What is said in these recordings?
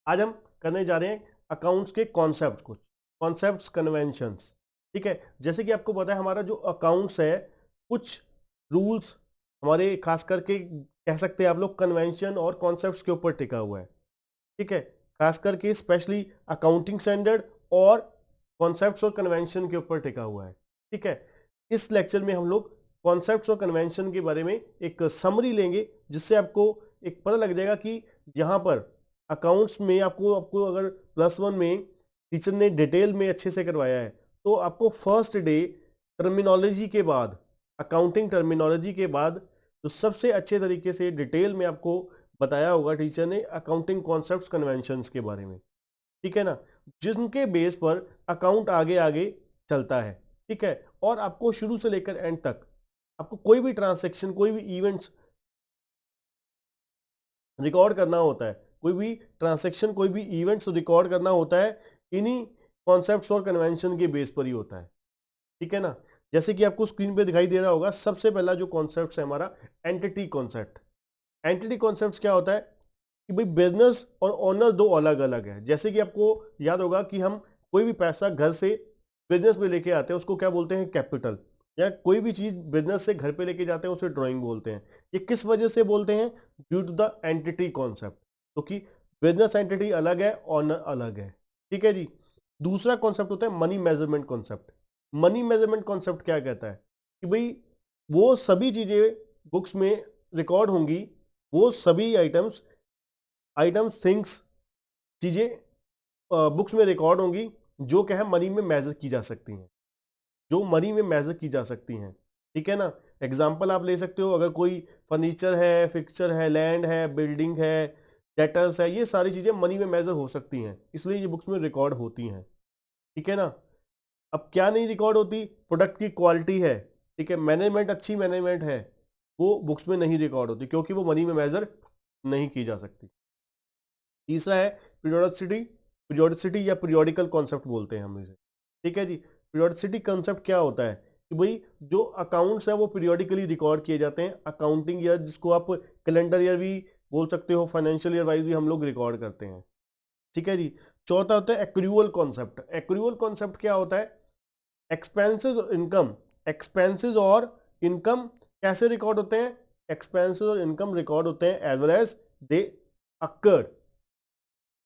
आज हम करने जा रहे हैं अकाउंट्स के कॉन्सेप्ट, कुछ कॉन्सेप्ट्स, कन्वेंशंस। ठीक है, जैसे कि आपको पता है हमारा जो अकाउंट्स है, कुछ रूल्स हमारे खास करके कह सकते हैं आप लोग कन्वेंशन और कॉन्सेप्ट्स के ऊपर टिका हुआ है। ठीक है, खास करके स्पेशली अकाउंटिंग स्टैंडर्ड और कॉन्सेप्ट्स और कन्वेंशन के ऊपर टिका हुआ है। ठीक है, इस लेक्चर में हम लोग कॉन्सेप्ट्स और कन्वेंशन के बारे में एक समरी लेंगे, जिससे आपको एक पता लग जाएगा कि यहाँ पर अकाउंट्स में आपको आपको अगर +1 में टीचर ने डिटेल में अच्छे से करवाया है, तो आपको फर्स्ट डे टर्मिनोलॉजी के बाद, अकाउंटिंग टर्मिनोलॉजी के बाद तो सबसे अच्छे तरीके से डिटेल में आपको बताया होगा टीचर ने अकाउंटिंग कॉन्सेप्ट्स कन्वेंशंस के बारे में। ठीक है ना, जिनके बेस पर अकाउंट आगे आगे चलता है। ठीक है, और आपको शुरू से लेकर एंड तक आपको कोई भी ट्रांसैक्शन, कोई भी इवेंट्स रिकॉर्ड करना होता है, कोई भी ट्रांसैक्शन, कोई भी इवेंट्स रिकॉर्ड करना होता है, इन्हीं कॉन्सेप्ट्स और कन्वेंशन के बेस पर ही होता है। ठीक है ना, जैसे कि आपको स्क्रीन पे दिखाई दे रहा होगा, सबसे पहला जो कॉन्सेप्ट है हमारा एंटिटी कॉन्सेप्ट। एंटिटी कॉन्सेप्ट क्या होता है कि भाई बिजनेस और ओनर दो अलग अलग है। जैसे कि आपको याद होगा कि हम कोई भी पैसा घर से बिजनेस में लेके आते हैं उसको क्या बोलते हैं, कैपिटल। या कोई भी चीज बिजनेस से घर पे लेके जाते हैं उसे ड्राइंग बोलते हैं। ये किस वजह से बोलते हैं, due to the entity concept, क्योंकि बिजनेस एंटिटी अलग है, ओनर अलग है। ठीक है जी। दूसरा कॉन्सेप्ट होता है money measurement concept. Money measurement concept क्या कहता है कि भाई वो सभी चीजें बुक्स में रिकॉर्ड होंगी, वो सभी आइटम्स आइटम्स थिंग्स चीजें बुक्स में रिकॉर्ड होंगी जो क्या है मनी में मेजर की जा सकती हैं, जो मनी में मेजर की जा सकती हैं। ठीक है ना, एग्जांपल आप ले सकते हो, अगर कोई फर्नीचर है, फिक्सचर है, लैंड है, बिल्डिंग है, डेटर्स है, ये सारी चीजें मनी में मेजर हो सकती हैं, इसलिए ये बुक्स में रिकॉर्ड होती हैं। ठीक है ना, अब क्या नहीं रिकॉर्ड होती, प्रोडक्ट की क्वालिटी है, ठीक है, मैनेजमेंट, अच्छी मैनेजमेंट है, वो बुक्स में नहीं रिकॉर्ड होती क्योंकि वो मनी में मेजर नहीं की जा सकती। तीसरा है पीरियोडिसिटी। पीरियोडिसिटी या पीरियोडिकल कॉन्सेप्ट बोलते हैं हम इसे। ठीक है जी। पीरियोडिसिटी कॉन्सेप्ट क्या होता है कि भाई जो अकाउंट्स है वो पीरियोडिकली रिकॉर्ड किए जाते हैं। अकाउंटिंग ईयर, जिसको आप कैलेंडर ईयर भी बोल सकते हो, फाइनेंशियल ईयर वाइज भी हम लोग रिकॉर्ड करते हैं। ठीक है जी। चौथा होता है एक्रूअल कॉन्सेप्ट। एक्रूअल कॉन्सेप्ट क्या होता है, एक्सपेंसेस और इनकम। एक्सपेंसेस और इनकम कैसे रिकॉर्ड होते हैं, एक्सपेंसेस और इनकम रिकॉर्ड होते हैं एज वेल एज दे अक्कर्ड।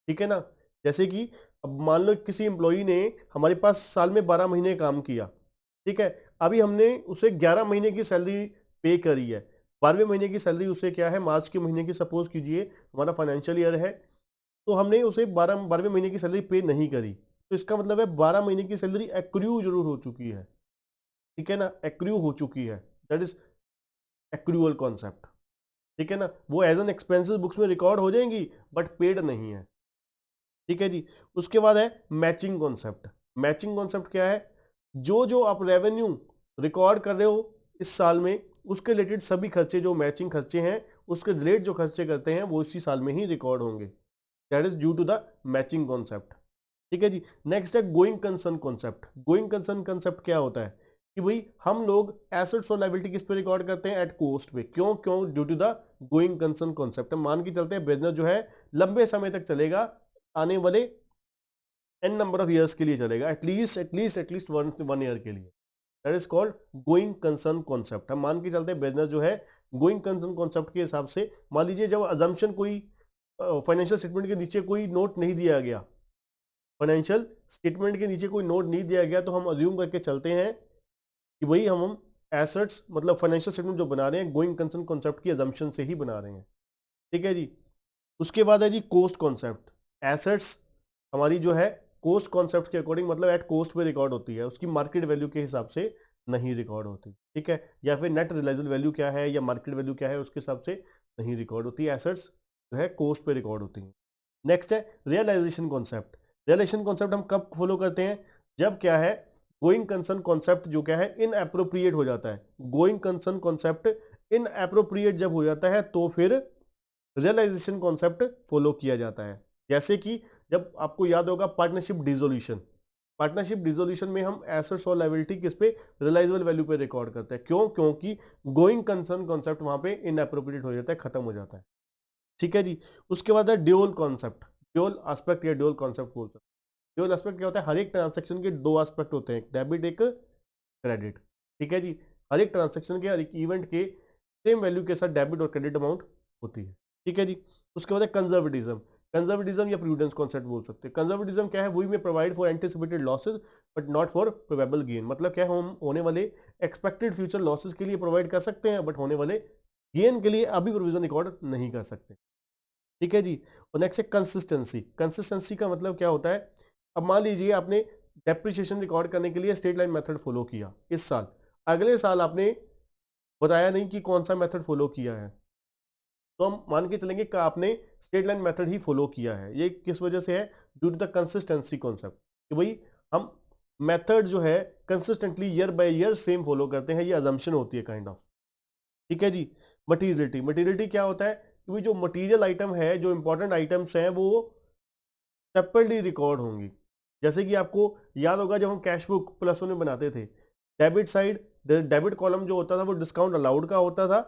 ठीक है ना, जैसे कि अब मान लो किसी एम्प्लॉई ने हमारे पास साल में 12 महीने काम किया। ठीक है, अभी हमने उसे 11 महीने की सैलरी पे करी है। 12वें महीने की सैलरी उसे क्या है, मार्च के महीने की, सपोज कीजिए हमारा फाइनेंशियल ईयर है, तो हमने उसे 12वें महीने की सैलरी पे नहीं करी, तो इसका मतलब है 12 महीने की सैलरी एक्रू जरूर हो चुकी है। ठीक है ना, एक्रू हो चुकी है, दैट इज एक्रूअल कॉन्सेप्ट। ठीक है ना, वो एज एन एक्सपेंसेस बुक्स में रिकॉर्ड हो जाएंगी बट पेड नहीं है। ठीक है जी। उसके बाद है मैचिंग कॉन्सेप्ट। मैचिंग कॉन्सेप्ट क्या है, जो जो आप रेवेन्यू रिकॉर्ड कर रहे हो इस साल में, उसके रिलेटेड सभी खर्चे जो मैचिंग खर्चे हैं, उसके रिलेटेड जो खर्चे करते हैं वो इसी साल में ही रिकॉर्ड होंगे। That is due to the matching concept. ठीक है जी। नेक्स्ट है going concern concept. Going concern concept क्या होता है कि भाई हम लोग एसेट्स और लायबिलिटी किस पे रिकॉर्ड करते हैं, एट कॉस्ट पे। क्यों क्यों, due to the going concern concept. हम मान के चलते हैं बिजनेस जो है लंबे समय तक चलेगा, आने वाले एन नंबर ऑफ ईयर्स के लिए चलेगा, एटलीस्ट वन ईयर के लिए। That is called going concern concept. हम मान के चलते हैं बिजनेस जो है गोइंग कंसर्न कॉन्सेप्ट के हिसाब से, मान लीजिए जब अजम्पशन कोई फाइनेंशियल स्टेटमेंट के नीचे कोई नोट नहीं दिया गया, फाइनेंशियल स्टेटमेंट के नीचे कोई नोट नहीं दिया गया, तो हम अज्यूम करके चलते हैं कि भाई हम एसेट्स मतलब फाइनेंशियल स्टेटमेंट जो बना रहे हैं गोइंग कंसर्न कॉन्सेप्ट की अजम्पशन से ही बना रहे हैं। ठीक है जी। उसके बाद है जी कोस्ट कॉन्सेप्ट। एसेट्स हमारी जो है कोस्ट कॉन्सेप्ट के अकॉर्डिंग, मतलब एट कोस्ट पे रिकॉर्ड होती है, उसकी मार्केट वैल्यू के हिसाब से नहीं रिकॉर्ड होती। ठीक है, या फिर नेट रियलाइजेबल वैल्यू क्या है या मार्केट वैल्यू क्या है उसके हिसाब से नहीं रिकॉर्ड होती है। एसेट्स जो है कोस्ट पे रिकॉर्ड होती है। नेक्स्ट है रियलाइजेशन कॉन्सेप्ट। रियलाइजेशन कॉन्सेप्ट हम कब फॉलो करते हैं, जब क्या है गोइंग कंसर्न कॉन्सेप्ट जो क्या है इन अप्रोप्रिएट हो जाता है। Going concern concept in appropriate जब हो जाता है तो फिर रियलाइजेशन कॉन्सेप्ट फॉलो किया जाता है। जैसे कि जब आपको याद होगा पार्टनरशिप डिसोल्यूशन, पार्टनरशिप डिसोल्यूशन में हम एसेट्स और लायबिलिटी किस पे, रियलाइजेबल वैल्यू पे रिकॉर्ड करते हैं। क्यों, क्योंकि गोइंग कंसर्न कॉन्सेप्ट वहां पे इनएप्रोप्रिएट हो जाता है, खत्म हो जाता है। ठीक है जी। उसके बाद है ड्यूअल कॉन्सेप्ट। ड्यूअल एस्पेक्ट या ड्यूअल कॉन्सेप्ट बोल सकते हैं। ड्यूअल एस्पेक्ट क्या होता है, हर एक ट्रांजेक्शन के दो एस्पेक्ट होते हैं, एक डेबिट एक क्रेडिट। ठीक है जी, हर एक ट्रांजेक्शन के, हर एक इवेंट के सेम वैल्यू के साथ डेबिट और क्रेडिट अमाउंट होती है। ठीक है जी, उसके बाद है कंजर्वेटिज्म। कंजर्वेटिज्म या प्रूडेंस कॉन्सेप्ट बोल सकते हैं। कंजर्वेटिज्म क्या है, वी में provide for anticipated losses but not for probable gain. मतलब क्या है, हम होने वाले एक्सपेक्टेड फ्यूचर लॉसेज के लिए प्रोवाइड कर सकते हैं बट होने वाले गेन के लिए अभी प्रोविजन रिकॉर्ड नहीं कर सकते। ठीक है जी, और नेक्स्ट है कंसिस्टेंसी। कंसिस्टेंसी का मतलब क्या होता है, अब मान लीजिए आपने डेप्रिसिएशन रिकॉर्ड करने के लिए स्ट्रेट लाइन मेथड फॉलो किया इस साल, अगले साल आपने बताया नहीं कि कौन सा मेथड फॉलो किया है, तो हम मान के चलेंगे कि आपने स्ट्रेट लाइन मेथड ही फॉलो किया है। ये किस वजह से है, due to the consistency concept, कि भाई हम मेथड जो है consistently year by year same follow करते हैं, ये अजम्पशन होती है काइंड ऑफ। ठीक है जी, मटीरियलिटी। मटीरियलिटी क्या होता है कि भाई जो मटीरियल आइटम है, जो इंपॉर्टेंट आइटम्स हैं वो सेपरेटली रिकॉर्ड होंगी। जैसे कि आपको याद होगा जब हम कैश बुक प्लस में बनाते थे, डेबिट साइड, डेबिट कॉलम जो होता था वो डिस्काउंट अलाउड का होता था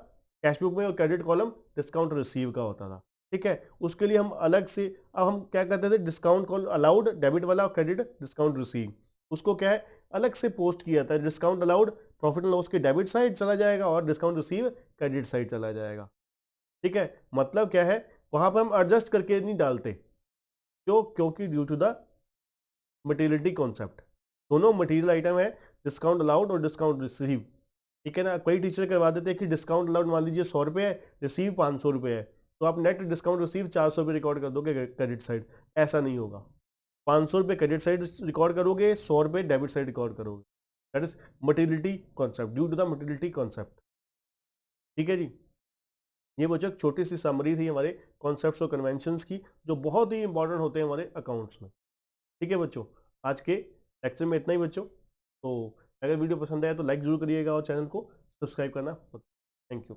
कैश बुक में, और क्रेडिट कॉलम डिस्काउंट रिसीव का होता था। ठीक है, उसके लिए हम अलग से, अब हम क्या करते थे, डिस्काउंट कॉल अलाउड डेबिट वाला और क्रेडिट डिस्काउंट रिसीव, उसको क्या है अलग से पोस्ट किया था। Discount allowed profit and loss के डेबिट साइड चला जाएगा और डिस्काउंट रिसीव क्रेडिट साइड चला जाएगा। ठीक है, मतलब क्या है, वहां पर हम एडजस्ट करके नहीं डालते, क्यों, क्योंकि due to the materiality concept, दोनों मटेरियल आइटम है, डिस्काउंट अलाउड और डिस्काउंट रिसीव। ठीक है ना, कई टीचर करवा देते हैं कि डिस्काउंट अलाउड मान लीजिए 100 रुपये है, रिसीव 500 रुपये है, तो आप नेट डिस्काउंट रिसीव 400 रुपये रिकॉर्ड कर दोगे क्रेडिट साइड। ऐसा नहीं होगा, 500 रुपये क्रेडिट साइड रिकॉर्ड करोगे, 100 रुपये डेबिट साइड रिकॉर्ड करोगे। That is materiality concept, due to the materiality concept. ठीक है जी, ये बच्चों एक छोटी सी समरी थी हमारे कॉन्सेप्ट्स और कन्वेंशंस की, जो बहुत ही इंपॉर्टेंट होते हैं हमारे अकाउंट्स में। ठीक है बच्चों, आज के लेक्चर में इतना ही बच्चों। तो अगर वीडियो पसंद आया तो लाइक जरूर करिएगा और चैनल को सब्सक्राइब करना। Thank you.